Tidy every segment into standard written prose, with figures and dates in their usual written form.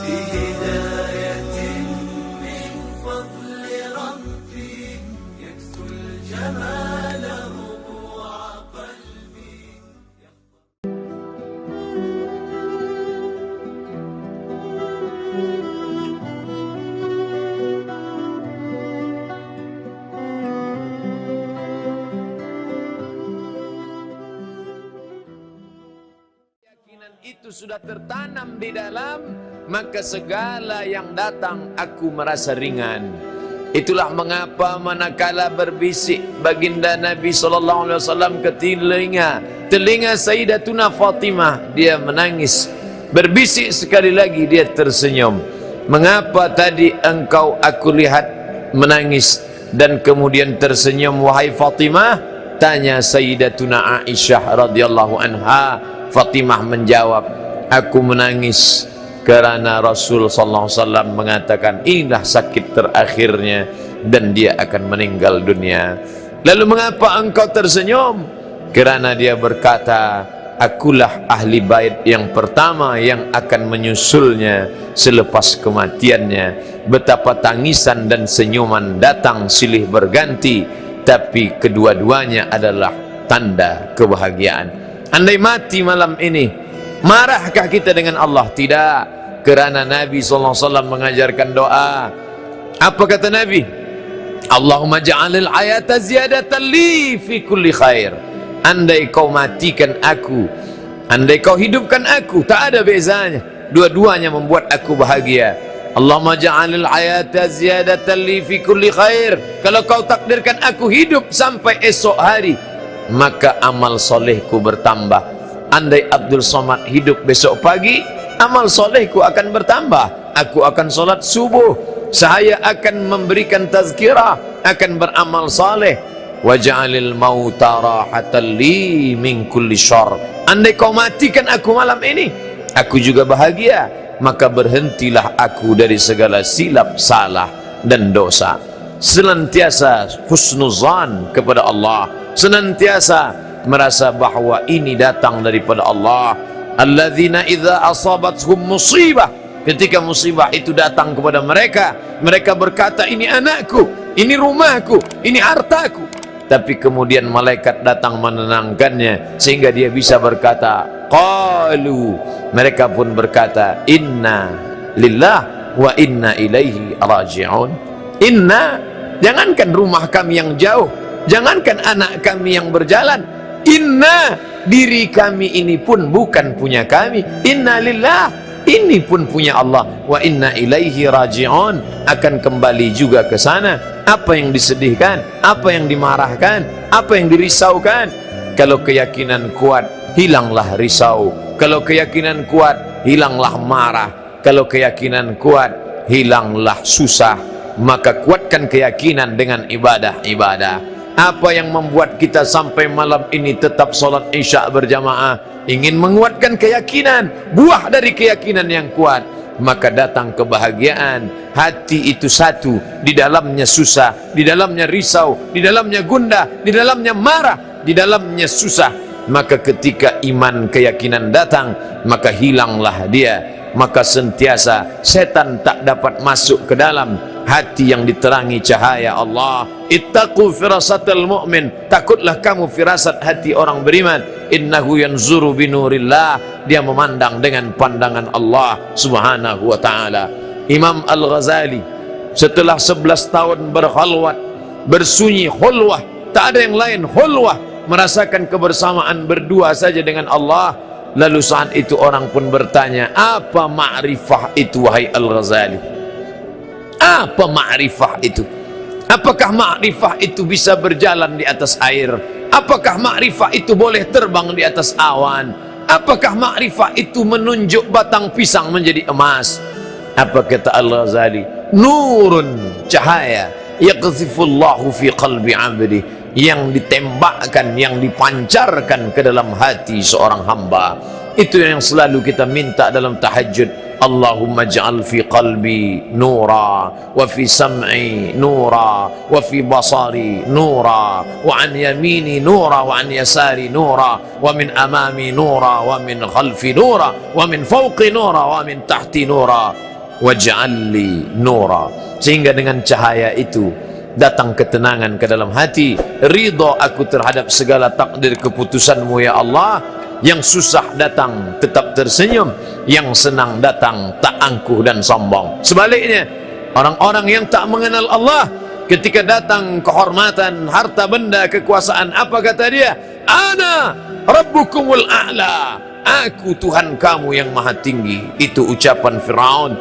بهداية من فضل ربي يكسو الجمال ربوع قلبي. Itu sudah tertanam di dalam, maka segala yang datang aku merasa ringan. Itulah mengapa manakala berbisik baginda Nabi SAW ke telinga Sayyidatuna Fatimah, dia menangis. Berbisik sekali lagi, dia tersenyum. Mengapa tadi engkau aku lihat menangis dan kemudian tersenyum wahai Fatimah? Tanya Sayyidatuna Aisyah radhiyallahu anha. Fatimah menjawab, aku menangis kerana Rasul sallallahu alaihi wasallam mengatakan inilah sakit terakhirnya dan dia akan meninggal dunia. Lalu mengapa engkau tersenyum? Kerana dia berkata, akulah ahli bait yang pertama yang akan menyusulnya selepas kematiannya. Betapa tangisan dan senyuman datang silih berganti, tapi kedua-duanya adalah tanda kebahagiaan. Andai mati malam ini, marahkah kita dengan Allah? Tidak, kerana Nabi SAW mengajarkan doa. Apa kata Nabi? Allahumma ja'alil hayata ziyadatan li fi kulli khair. Andai kau matikan aku, andai kau hidupkan aku, tak ada bezanya, dua-duanya membuat aku bahagia. Allahumma ja'alil hayata ziyadatan li fi kulli khair. Kalau kau takdirkan aku hidup sampai esok hari, maka amal solehku bertambah. Andai Abdul Somad hidup besok pagi, amal solehku akan bertambah. Aku akan solat subuh, saya akan memberikan tazkirah, akan beramal soleh. Waj'alil mauta rahatan li min kulli syarr. Andai kau matikan aku malam ini, aku juga bahagia, maka berhentilah aku dari segala silap, salah dan dosa. Senantiasa husnuzan kepada Allah, senantiasa merasa bahawa ini datang daripada Allah. Alladzina idza asabathum musibah, ketika musibah itu datang kepada mereka, mereka berkata ini anakku, ini rumahku, ini hartaku. Tapi kemudian malaikat datang menenangkannya sehingga dia bisa berkata qalu, mereka pun berkata inna lillah wa inna ilaihi raji'un. Inna, jangankan rumah kami yang jauh, jangankan anak kami yang berjalan, inna, diri kami ini pun bukan punya kami. Inna lillah, ini pun punya Allah. Wa inna ilaihi raji'un, akan kembali juga ke sana. Apa yang disedihkan, apa yang dimarahkan, apa yang dirisaukan? Kalau keyakinan kuat, hilanglah risau. Kalau keyakinan kuat, hilanglah marah. Kalau keyakinan kuat, hilanglah susah. Maka kuatkan keyakinan dengan ibadah-ibadah. Apa yang membuat kita sampai malam ini tetap solat isya berjamaah? Ingin menguatkan keyakinan, buah dari keyakinan yang kuat, maka datang kebahagiaan. Hati itu satu, di dalamnya susah, di dalamnya risau, di dalamnya gundah, di dalamnya marah, di dalamnya susah. Maka ketika iman keyakinan datang, maka hilanglah dia. Maka sentiasa setan tak dapat masuk ke dalam hati yang diterangi cahaya Allah. Ittaqu firasatal mu'min, takutlah kamu firasat hati orang beriman. Innahu yanzuru binurillah, dia memandang dengan pandangan Allah subhanahu wa ta'ala. Imam Al-Ghazali setelah 11 tahun berkhalwat, bersunyi, khulwah, tak ada yang lain, khulwah, merasakan kebersamaan berdua saja dengan Allah. Lalu saat itu orang pun bertanya, apa ma'rifah itu wahai Al-Ghazali? Apa ma'rifah itu? Apakah ma'rifah itu bisa berjalan di atas air? Apakah ma'rifah itu boleh terbang di atas awan? Apakah ma'rifah itu menunjuk batang pisang menjadi emas? Apa kata Al-Ghazali? Nurun, cahaya, yaqzifullahu fi qalbi 'abdi, yang ditembakkan, yang dipancarkan ke dalam hati seorang hamba. Itu yang selalu kita minta dalam tahajud. Allahumma ja'al fi qalbi nura, wa fi sam'i nura, wa fi basari nura, wa an yamini nura, wa an yasari nura, wa min amami nura, wa min khalfi nura, wa min fawqi nura, wa min tahti nura, waj'al li nura. Sehingga dengan cahaya itu datang ketenangan ke dalam hati, ridha aku terhadap segala takdir keputusanmu ya Allah. Yang susah datang tetap tersenyum, yang senang datang tak angkuh dan sombong. Sebaliknya, orang-orang yang tak mengenal Allah, ketika datang kehormatan, harta benda, kekuasaan, apa kata dia? Ana rabbukumul a'la, aku Tuhan kamu yang maha tinggi. Itu ucapan Firaun.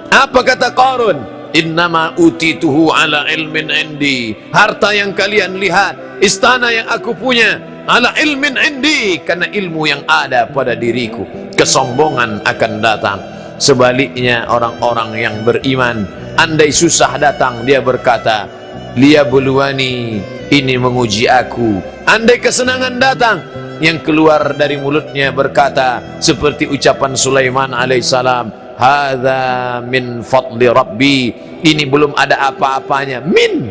Apa kata Qarun? Innama utituhu ala ilmin indi, harta yang kalian lihat, istana yang aku punya, ala ilmin indi, karena ilmu yang ada pada diriku. Kesombongan akan datang. Sebaliknya orang-orang yang beriman, andai susah datang, dia berkata, liyabluwani, ini menguji aku. Andai kesenangan datang, yang keluar dari mulutnya berkata seperti ucapan Sulaiman alaihissalam, hadza min fadli rabbi, ini belum ada apa-apanya. Min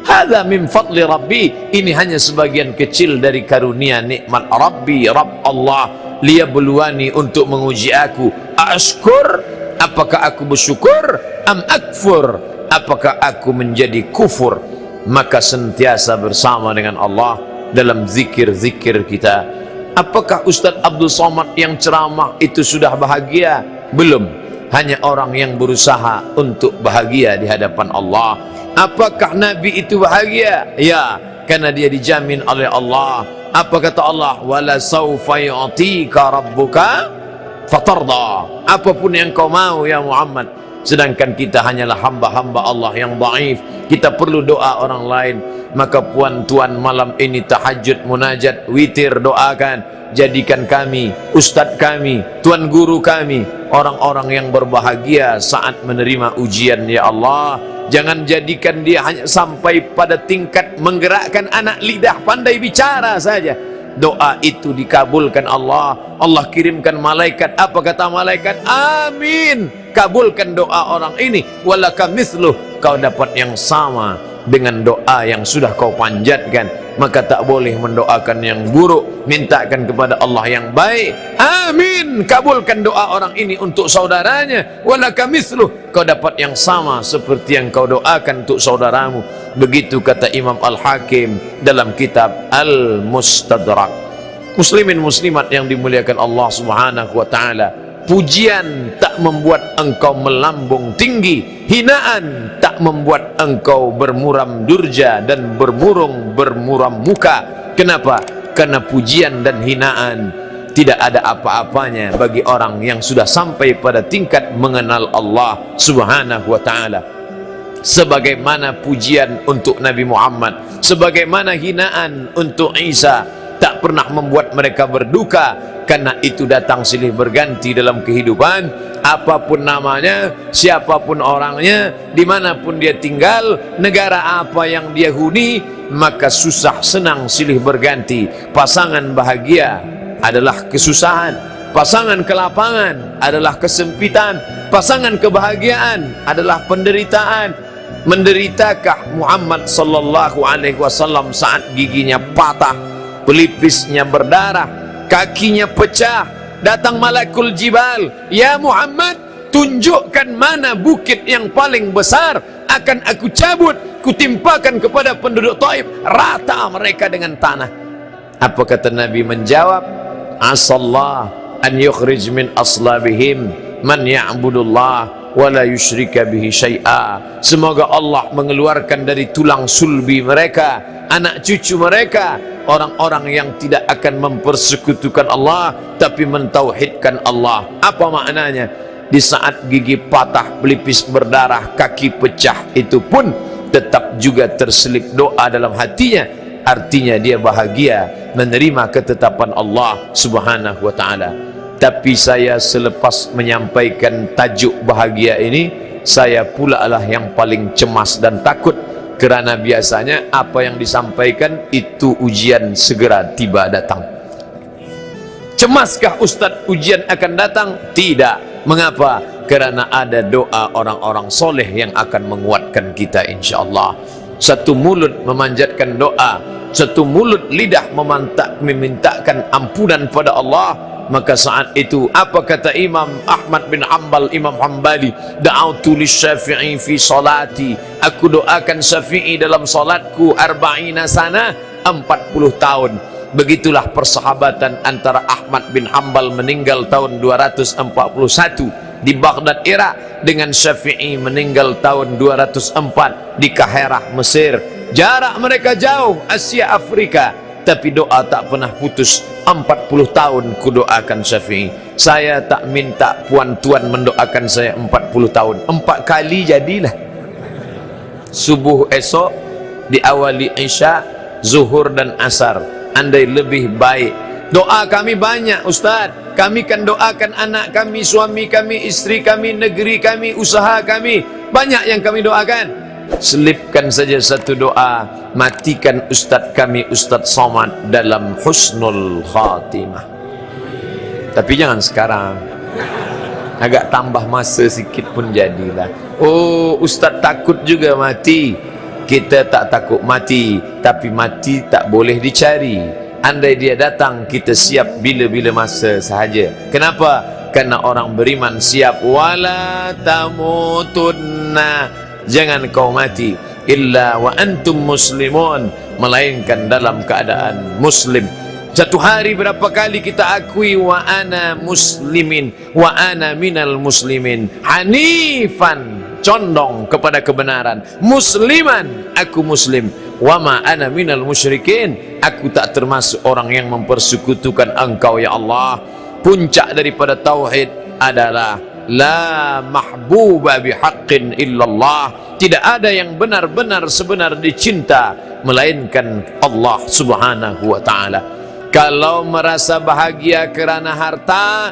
hadza min fadli rabbi, ini hanya sebagian kecil dari karunia nikmat Rabbi, Rabb Allah. Liyabluwani, untuk menguji aku. Ashkur, apakah aku bersyukur? Am akfur, apakah aku menjadi kufur? Maka sentiasa bersama dengan Allah dalam zikir-zikir kita. Apakah Ustaz Abdul Somad yang ceramah itu sudah bahagia? Belum. Hanya orang yang berusaha untuk bahagia di hadapan Allah. Apakah Nabi itu bahagia? Ya, karena dia dijamin oleh Allah. Apa kata Allah? Wala sawfa yu'tika rabbuka fatarda. Apapun yang kau mau ya Muhammad. Sedangkan kita hanyalah hamba-hamba Allah yang dhaif. Kita perlu doa orang lain. Maka puan tuan malam ini tahajud, munajat, witir, doakan. Jadikan kami, ustadz kami, tuan guru kami, orang-orang yang berbahagia saat menerima ujian ya Allah. Jangan jadikan dia hanya sampai pada tingkat menggerakkan anak lidah pandai bicara saja. Doa itu dikabulkan Allah. Allah kirimkan malaikat. Apa kata malaikat? Amin. Kabulkan doa orang ini. Walaka mithluh, kau dapat yang sama dengan doa yang sudah kau panjatkan. Maka tak boleh mendoakan yang buruk, mintakan kepada Allah yang baik. Amin. Kabulkan doa orang ini untuk saudaranya. Walaka mithluh, kau dapat yang sama seperti yang kau doakan untuk saudaramu. Begitu kata Imam Al-Hakim dalam kitab Al-Mustadrak. Muslimin muslimat yang dimuliakan Allah Subhanahu wa taala, pujian tak membuat engkau melambung tinggi, hinaan tak membuat engkau bermuram durja dan bermuram muka. Kenapa? Karena pujian dan hinaan tidak ada apa-apanya bagi orang yang sudah sampai pada tingkat mengenal Allah Subhanahu wa taala. Sebagaimana pujian untuk Nabi Muhammad, sebagaimana hinaan untuk Isa, tak pernah membuat mereka berduka, karena itu datang silih berganti dalam kehidupan. Apapun namanya, siapapun orangnya, dimanapun dia tinggal, negara apa yang dia huni, maka susah senang silih berganti. Pasangan bahagia adalah kesusahan, pasangan kelapangan adalah kesempitan, pasangan kebahagiaan adalah penderitaan. Menderitakah Muhammad sallallahu alaihi wasallam saat giginya patah, pelipisnya berdarah, kakinya pecah? Datang malakul jibal, ya Muhammad, tunjukkan mana bukit yang paling besar, akan aku cabut, kutimpakan kepada penduduk Taif, rata mereka dengan tanah. Apa kata Nabi menjawab? Asallah an yukhrij min aslabihim man ya'budullah wala yusyrika bihi syai'a. Semoga Allah mengeluarkan dari tulang sulbi mereka, anak cucu mereka, orang-orang yang tidak akan mempersekutukan Allah tapi mentauhidkan Allah. Apa maknanya? Di saat gigi patah, pelipis berdarah, kaki pecah, itu pun tetap juga terselip doa dalam hatinya. Artinya dia bahagia menerima ketetapan Allah Subhanahu wa taala. Tapi saya selepas menyampaikan tajuk bahagia ini, saya pula lah yang paling cemas dan takut, kerana biasanya apa yang disampaikan itu ujian segera tiba datang. Cemaskah Ustadz ujian akan datang? Tidak. Mengapa? Karena ada doa orang-orang soleh yang akan menguatkan kita insyaallah. Satu mulut memanjatkan doa, satu mulut lidah memintakan ampunan pada Allah. Maka saat itu apa kata Imam Ahmad bin Hanbal, Imam Hambali, da'autu lisyafi'i fi salati, aku doakan Syafi'i dalam salatku 40 sana, 40 tahun. Begitulah persahabatan antara Ahmad bin Hanbal meninggal tahun 241 di Baghdad, Irak, dengan Syafi'i meninggal tahun 204 di Kaherah, Mesir. Jarak mereka jauh, Asia Afrika, tapi doa tak pernah putus. 40 tahun ku doakan Syafi'i. Saya tak minta puan tuan mendoakan saya 40 tahun, 4 kali jadilah. Subuh esok diawali Isya, Zuhur dan Asar. Andai lebih baik. Doa kami banyak Ustaz. Kami kan doakan anak kami, suami kami, istri kami, negeri kami, usaha kami. Banyak yang kami doakan. Selipkan saja satu doa, matikan Ustaz kami, Ustaz Somad, dalam husnul khatimah. Tapi jangan sekarang. Agak tambah masa sikit pun jadilah. Oh, Ustaz takut juga mati. Kita tak takut mati, tapi mati tak boleh dicari. Andai dia datang, kita siap bila-bila masa sahaja. Kenapa? Karena orang beriman siap. Wala tamutunna, jangan kau mati illa wa antum muslimun, melainkan dalam keadaan muslim. Satu hari berapa kali kita akui wa ana muslimin, wa ana minal muslimin, hanifan, condong kepada kebenaran, musliman, aku muslim, wa ma ana minal musyrikin, aku tak termasuk orang yang mempersekutukan engkau ya Allah. Puncak daripada tauhid adalah la mahbuba bihaqqin illallah, tidak ada yang benar-benar sebenar dicinta melainkan Allah subhanahu wa ta'ala. Kalau merasa bahagia kerana harta,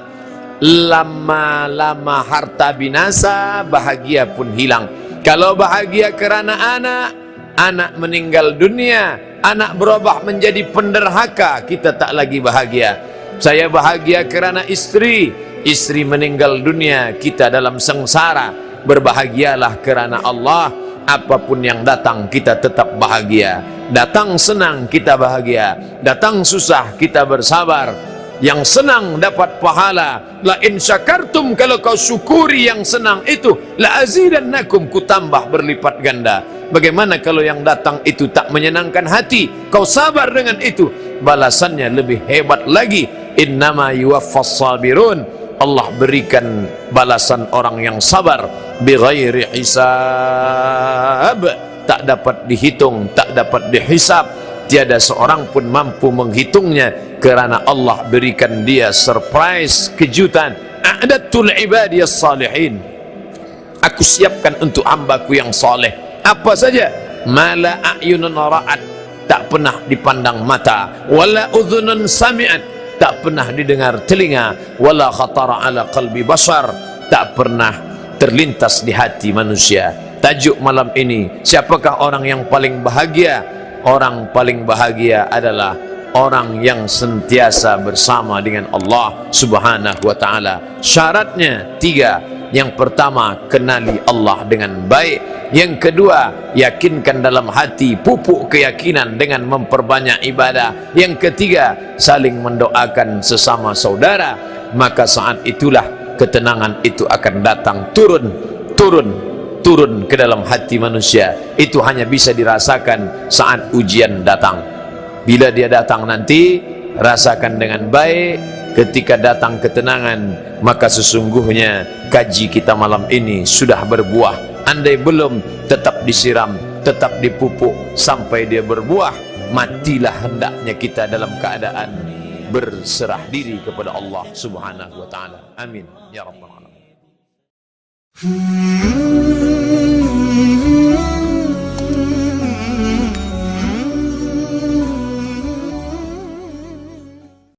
lama-lama harta binasa, bahagia pun hilang. Kalau bahagia kerana anak, anak meninggal dunia, anak berubah menjadi penderhaka, kita tak lagi bahagia. Saya bahagia kerana istri, istri meninggal dunia, kita dalam sengsara. Berbahagialah kerana Allah. Apapun yang datang kita tetap bahagia. Datang senang kita bahagia, datang susah kita bersabar. Yang senang dapat pahala. La in syakartum, kalau kau syukuri yang senang itu, la azidannakum, ku tambah berlipat ganda. Bagaimana kalau yang datang itu tak menyenangkan hati, kau sabar dengan itu, balasannya lebih hebat lagi. Innama yuwaffas sabirun, Allah berikan balasan orang yang sabar bighairi hisab, tak dapat dihitung, tak dapat dihisab. Tiada seorang pun mampu menghitungnya, kerana Allah berikan dia surprise, kejutan. A'datul ibadiyas salihin, aku siapkan untuk hambaku yang saleh. Apa saja? Mala a'yunun ra'at, tak pernah dipandang mata. Wala udhunun sami'at, tak pernah didengar telinga. Wala khatara ala qalbi bashar, tak pernah terlintas di hati manusia. Tajuk malam ini, siapakah orang yang paling bahagia? Orang paling bahagia adalah orang yang sentiasa bersama dengan Allah subhanahu wa ta'ala. Syaratnya 3. Yang pertama, kenali Allah dengan baik. Yang kedua, yakinkan dalam hati, pupuk keyakinan dengan memperbanyak ibadah. Yang ketiga, saling mendoakan sesama saudara. Maka saat itulah ketenangan itu akan datang, turun ke dalam hati manusia. Itu hanya bisa dirasakan saat ujian datang. Bila dia datang nanti, rasakan dengan baik. Ketika datang ketenangan, maka sesungguhnya kaji kita malam ini sudah berbuah. Andai belum, tetap disiram, tetap dipupuk sampai dia berbuah. Matilah hendaknya kita dalam keadaan berserah diri kepada Allah subhanahu wa ta'ala. Amin ya rabbal alamin.